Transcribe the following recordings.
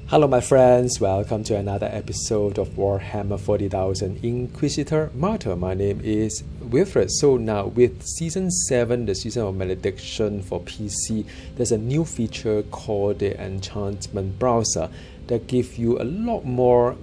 Hello my friends, welcome to another episode of Warhammer 40,000 Inquisitor Martyr. My name is Wilfred. So now with Season 7, the Season of Malediction for PC, there's a new feature called the Enchantments Browser that gives you a lot more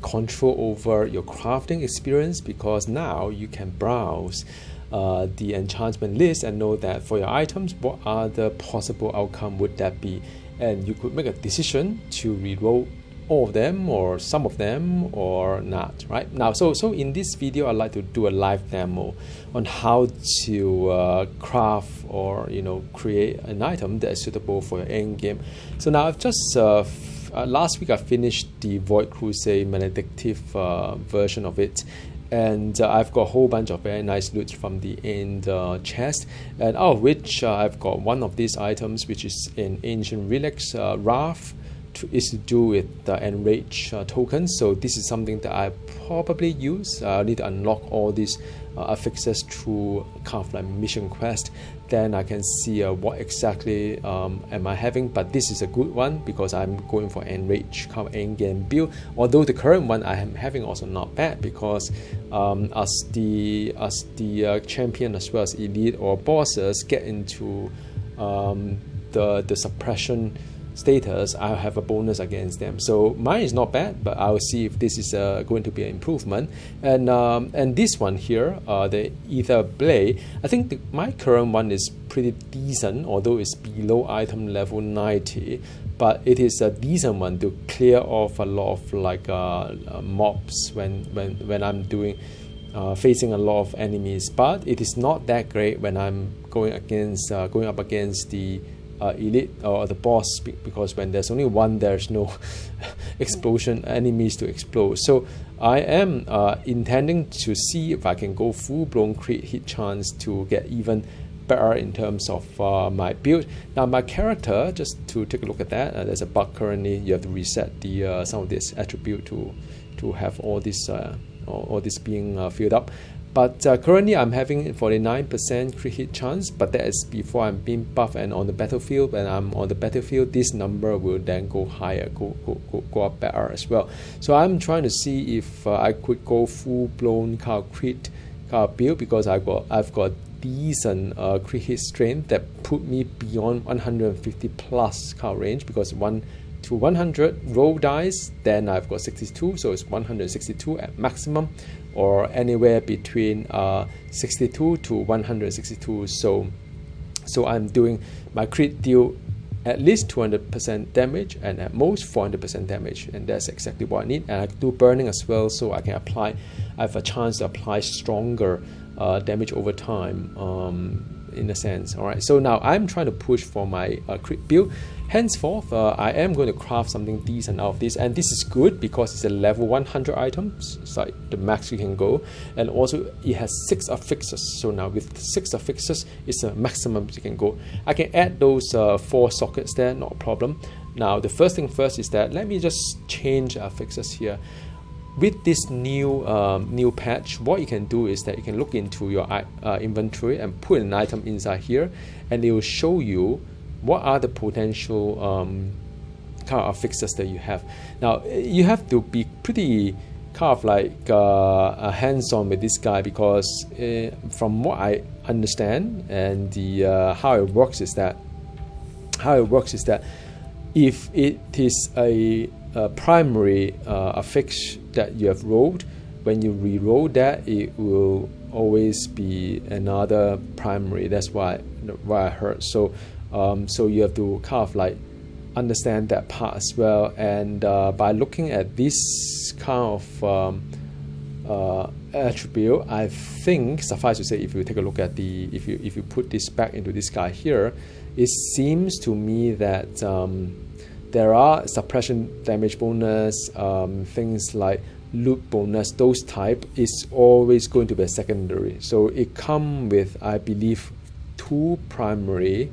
control over your crafting experience, because now you can browse the enchantment list and know that for your items, what are the possible outcome would that be. And you could make a decision to reroll all of them or some of them or not, right? Now, so in this video, I'd like to do a live demo on how to craft or create an item that is suitable for your end game. So now I've just last week I finished the Void Crusade Maledictive version of it. And I've got a whole bunch of very nice loot from the end chest, and out of which I've got one of these items, which is an Ancient Relics Wrath, is to do with the Enrage tokens. So this is something that I probably use. I need to unlock all these affixes through kind of like mission quest. Then I can see what exactly am I having. But this is a good one because I'm going for Enrage kind of end game build. Although the current one I am having also not bad, because as the champion as well as elite or bosses get into the suppression status, I have a bonus against them. So mine is not bad, but I'll see if this is going to be an improvement. And this one here, the Ether Blade, I think my current one is pretty decent, although it's below item level 90, but it is a decent one to clear off a lot of like mobs when I'm doing facing a lot of enemies. But it is not that great when I'm going up against the elite or the boss, because when there's only one, there's no explosion enemies to explode. So I am intending to see if I can go full-blown crit hit chance to get even better in terms of my build. Now my character, just to take a look at that, there's a bug currently. You have to reset the some of this attribute to have all this being filled up. But currently I'm having 49% crit hit chance, but that is before I'm being buffed and on the battlefield. When I'm on the battlefield, this number will then go higher, go up better as well. So I'm trying to see if I could go full-blown kind of crit kind of build, because I've got decent crit hit strength that put me beyond 150 plus kind of range, because 1 to 100 roll dice, then I've got 62, so it's 162 at maximum, or anywhere between 62 to 162. So I'm doing my crit deal at least 200% damage and at most 400% damage, and that's exactly what I need. And I do burning as well, so I have a chance to apply stronger damage over time, in a sense. All right, so now I'm trying to push for my crit build. Henceforth, I am going to craft something decent out of this, and this is good because it's a level 100 item. It's like the max you can go, and also it has 6 affixes. So now with 6 affixes, it's the maximum you can go. I can add those 4 sockets there, not a problem. Now the first thing first is that let me just change affixes here. With this new patch, what you can do is that you can look into your inventory and put an item inside here, and it will show you what are the potential kind of affixes that you have. Now you have to be pretty kind of like hands-on with this guy, because from what I understand and the how it works is that if it is a primary affix that you have rolled, when you re-roll that, it will always be another primary. That's what I heard. So you have to kind of like understand that part as well. And by looking at this kind of attribute, I think suffice to say, if you take a look at if you put this back into this guy here, it seems to me that there are suppression damage bonus, things like loot bonus, those type is always going to be a secondary. So it come with, I believe, 2 primary.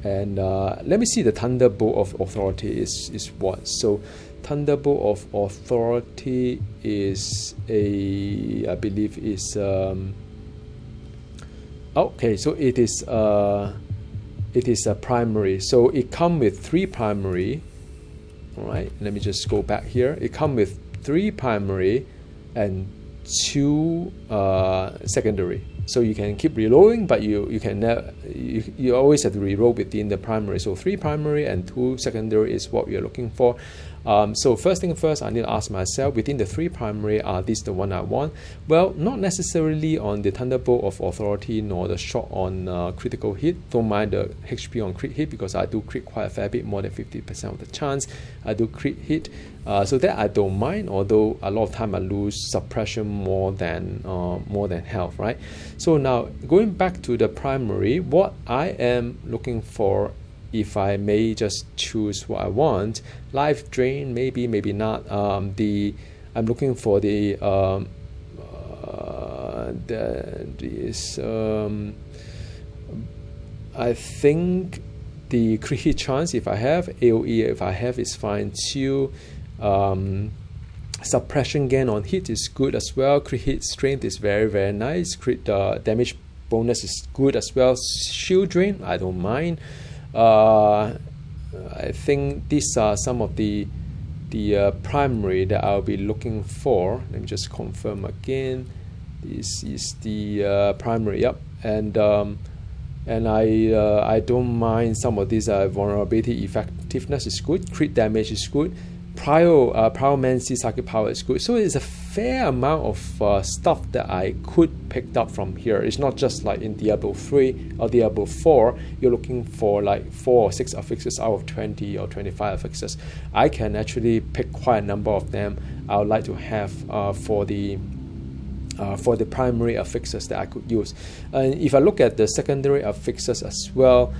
And let me see, the Thunderbolt of Authority is what. So Thunderbolt of Authority is I believe is okay, so it is a primary. So it comes with 3 primary, All right, let me just go back here. It comes with 3 primary and 2 secondary. So you can keep reloading, but you can never, you always have to reload within the primary. So 3 primary and 2 secondary is what we are looking for. So first thing first, I need to ask myself, within the 3 primary, are these the one I want? Well, not necessarily on the Thunderbolt of Authority nor the shot on critical hit. Don't mind the HP on crit hit, because I do crit quite a fair bit, more than 50% of the chance I do crit hit. So that I don't mind, although a lot of time I lose suppression more than health, right? So now going back to the primary, what I am looking for, if I may just choose what I want, life drain, maybe not. I'm looking for I think the crit hit chance, if I have AOE, if I have, is fine too. Suppression gain on hit is good as well. Crit hit strength is very nice. Crit damage bonus is good as well. Shield drain, I don't mind. I think these are some of the primary that I'll be looking for. Let me just confirm again. This is the primary, yep. And I don't mind some of these. Vulnerability effectiveness is good. Crit damage is good. Pyromancy psychic power is good. So it's a fair amount of stuff that I could pick up from here. It's not just like in Diablo 3 or Diablo 4, you're looking for like 4 or 6 affixes out of 20 or 25 affixes. I can actually pick quite a number of them I would like to have for the primary affixes that I could use. And if I look at the secondary affixes as well,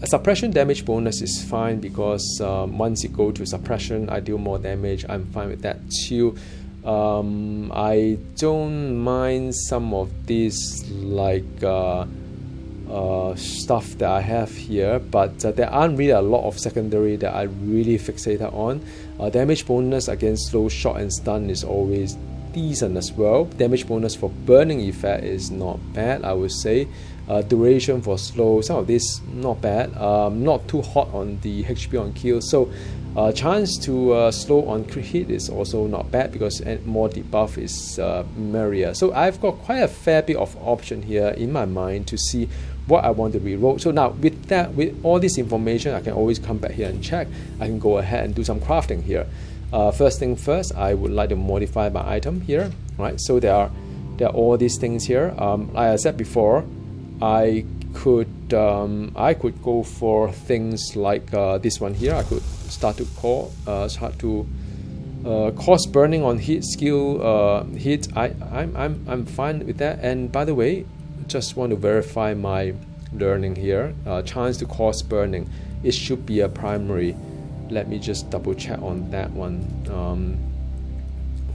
suppression damage bonus is fine, because once you go to suppression, I deal more damage. I'm fine with that too. I don't mind some of these like stuff that I have here, but there aren't really a lot of secondary that I really fixated on. Damage bonus against slow, shot, and stun is always decent as well. Damage bonus for burning effect is not bad, I would say. Duration for slow, some of this not bad. Not too hot on the HP on kill, so chance to slow on crit hit is also not bad, because more debuff is merrier. So I've got quite a fair bit of option here in my mind to see what I want to reroll. So now with that, with all this information, I can always come back here and check. I can go ahead and do some crafting here. First thing first, I would like to modify my item here, right? So there are all these things here. Like I said before, I could go for things like this one here. I could start to cause burning on hit skill hit. I'm fine with that. And by the way, just want to verify my learning here. Chance to cause burning, it should be a primary. Let me just double check on that one.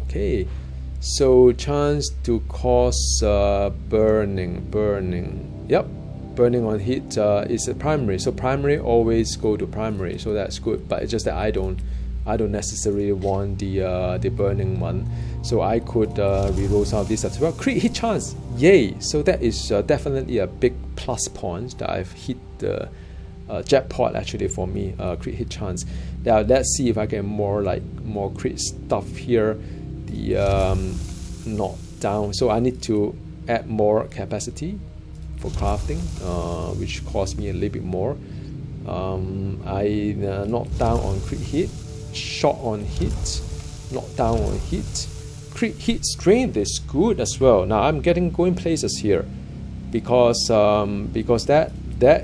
Okay, so chance to cause burning. Yep, burning on hit is a primary. So primary, always go to primary. So that's good. But it's just that I don't necessarily want the burning one. So I could reroll some of this as well. Crit hit chance, yay! So that is definitely a big plus point that I've hit the jackpot actually for me. Crit hit chance. Now let's see if I get more crit stuff here. The knockdown. So I need to add more capacity for crafting, which cost me a little bit more. I knock down on crit hit, shot on hit, knock down on hit. Crit hit strength is good as well. Now I'm going places here, because that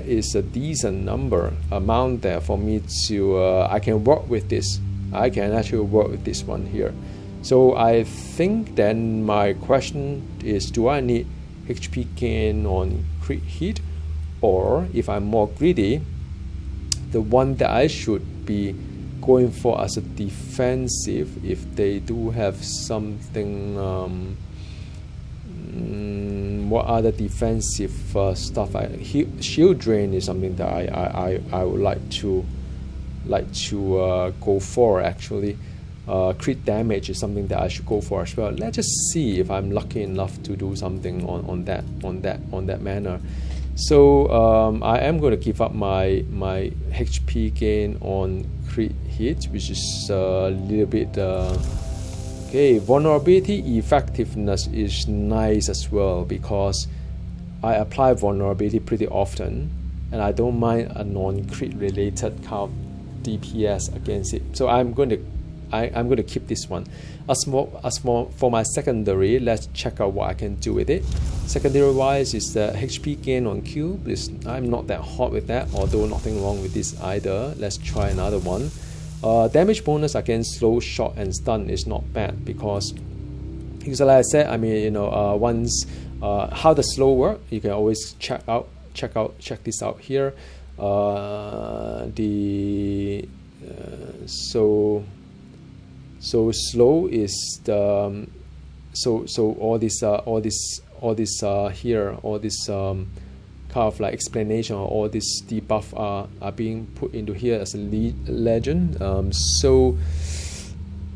is a decent amount there for me to I can work with this. I can actually work with this one here. So I think then my question is, do I need HP gain on crit hit, or if I'm more greedy, the one that I should be going for as a defensive, if they do have something, what other defensive stuff? Shield drain is something that I would like to go for actually. Crit damage is something that I should go for as well. Let's just see if I'm lucky enough to do something on that manner. So I am going to give up my HP gain on crit hit, which is a little bit okay. Vulnerability effectiveness is nice as well, because I apply vulnerability pretty often, and I don't mind a non-crit related kind of DPS against it. So I'm going to keep this one. As for my secondary, let's check out what I can do with it. Secondary wise is the HP gain on cube. I'm not that hot with that, although nothing wrong with this either. Let's try another one. Damage bonus against slow, shot, and stun is not bad, because like I said, I mean, you know, once how the slow work, you can always check this out here. So slow is the so all this here, all this kind of like explanation, or all this debuff are being put into here as a legend.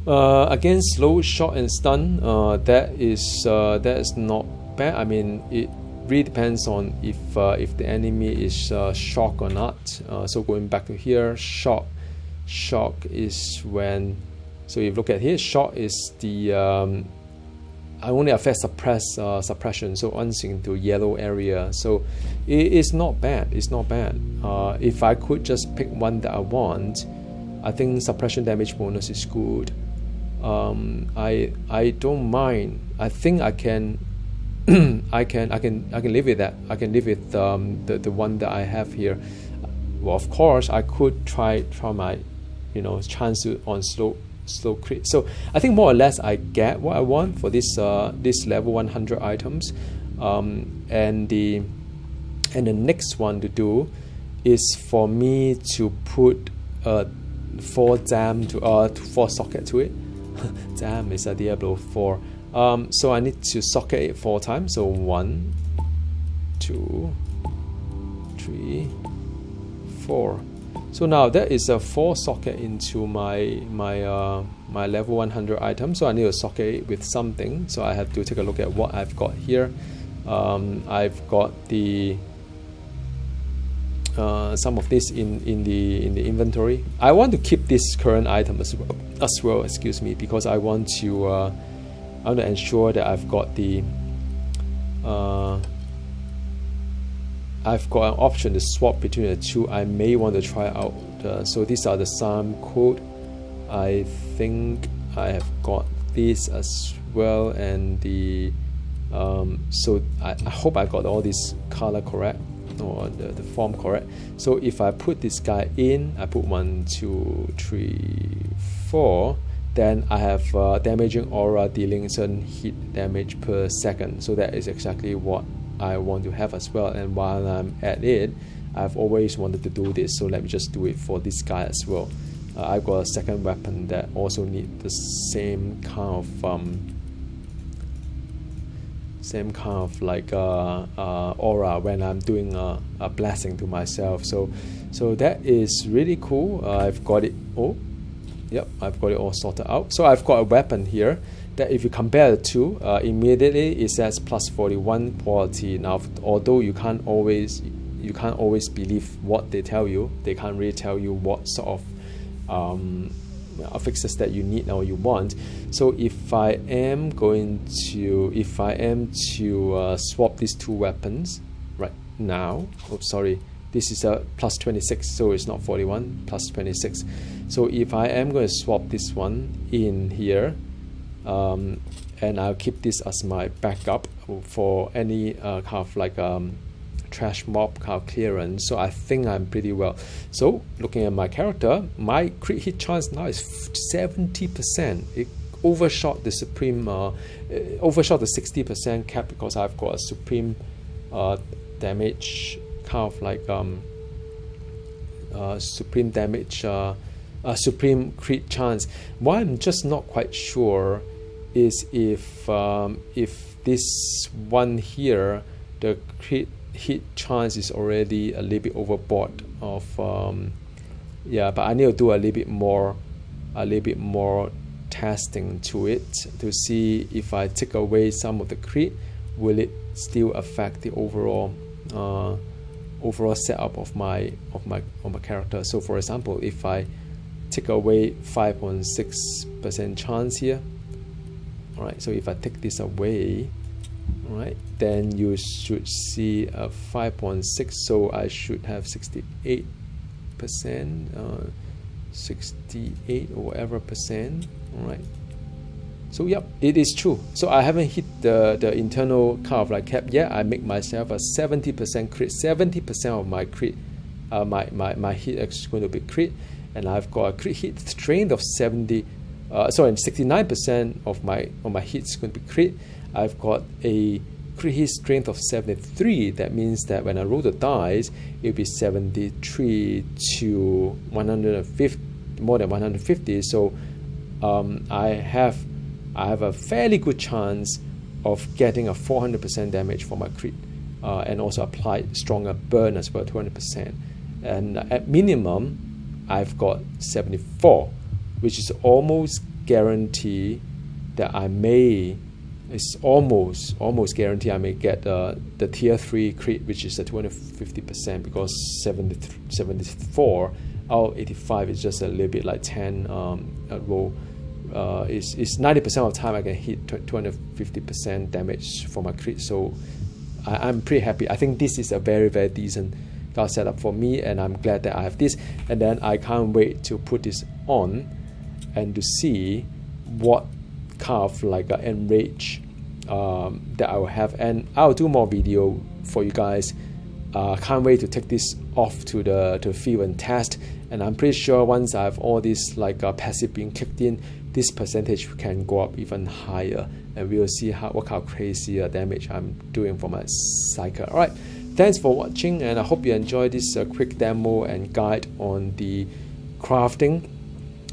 Against slow, shot, and stun, that is not bad. I mean, it really depends on if the enemy is shock or not. So going back to here, shock is when. So if you look at here, shock is the I only affect suppression, so once into yellow area. So it's not bad. It's not bad. If I could just pick one that I want, I think suppression damage bonus is good. I don't mind. I think I can I can live with that. I can live with the one that I have here. Well, of course, I could try my chance on slow crit. So I think more or less I get what I want for this level 100 items. And the next one to do is for me to put 4 socket to it. Damn, is a Diablo 4. So I need to socket it 4 times. So 1, 2, 3, 4. So now that is a 4 socket into my level 100 item. So I need to socket it with something. So I have to take a look at what I've got here. I've got the some of this in the inventory. I want to keep this current item as well. Excuse me, because I want to ensure that I've got the I've got an option to swap between the two. I may want to try out. So these are the SAM code. I think I have got this as well, and the so I hope I got all this color correct, or the form correct. So if I put this guy in, I put 1, 2, 3, 4. Then I have damaging aura dealing certain hit damage per second. So that is exactly what I want to have as well. And while I'm at it, I've always wanted to do this, so let me just do it for this guy as well. I've got a second weapon that also need the same kind of like aura when I'm doing a blessing to myself. So that is really cool. I've got it. I've got it all sorted out. So I've got a weapon here that if you compare the two, immediately it says plus 41 quality. Now, although you can't always believe what they tell you, they can't really tell you what sort of affixes that you need or you want. So if I am to swap these two weapons right now, this is a plus 26, so it's not 41, plus 26. So if I am going to swap this one in here, and I'll keep this as my backup for any kind of like trash mob kind of clearance. So I think I'm pretty well. So looking at my character, my crit hit chance now is 70%. It overshot the supreme, overshot the 60% cap, because I've got a supreme damage kind of like supreme damage, supreme crit chance. What I'm just not quite sure is if this one here, the crit hit chance is already a little bit overboard of but I need to do a little bit more testing to it to see if I take away some of the crit, will it still affect the overall overall setup of my character. So for example, if I take away 5.6% chance here, all right, so if I take this away, all right, then you should see a 5.6, so I should have 68%, 68 or whatever percent. All right, so yep, it is true. So I haven't hit the internal kind of like cap yet. I make myself a 70% crit. 70% of my crit, my hit is going to be crit, and I've got a crit hit strength of 69% of my hits going to be crit. I've got a crit hit strength of 73. That means that when I roll the dice, it'll be 73 to 150, more than 150. So I have a fairly good chance of getting a 400% damage for my crit, and also apply stronger burn as well, 200%. And at minimum, I've got 74, which is almost guarantee that I may. It's almost guarantee I may get the tier 3 crit, which is the 250%, because 74 out of 85 is just a little bit like 10 roll. It's 90% of the time I can hit 250% damage for my crit. So I'm pretty happy. I think this is a very, very decent card setup for me, and I'm glad that I have this. And then I can't wait to put this on and to see what kind of like an enrage that I will have, and I'll do more video for you guys. Can't wait to take this off to the field and test, and I'm pretty sure once I have all this like passive being kicked in, this percentage can go up even higher, and we will see what kind of crazy damage I'm doing for my cycle. Alright, thanks for watching, and I hope you enjoyed this quick demo and guide on the crafting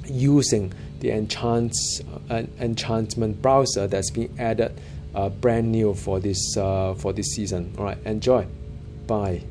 using the Enchantment Browser that's been added brand new for this season. All right, enjoy. Bye.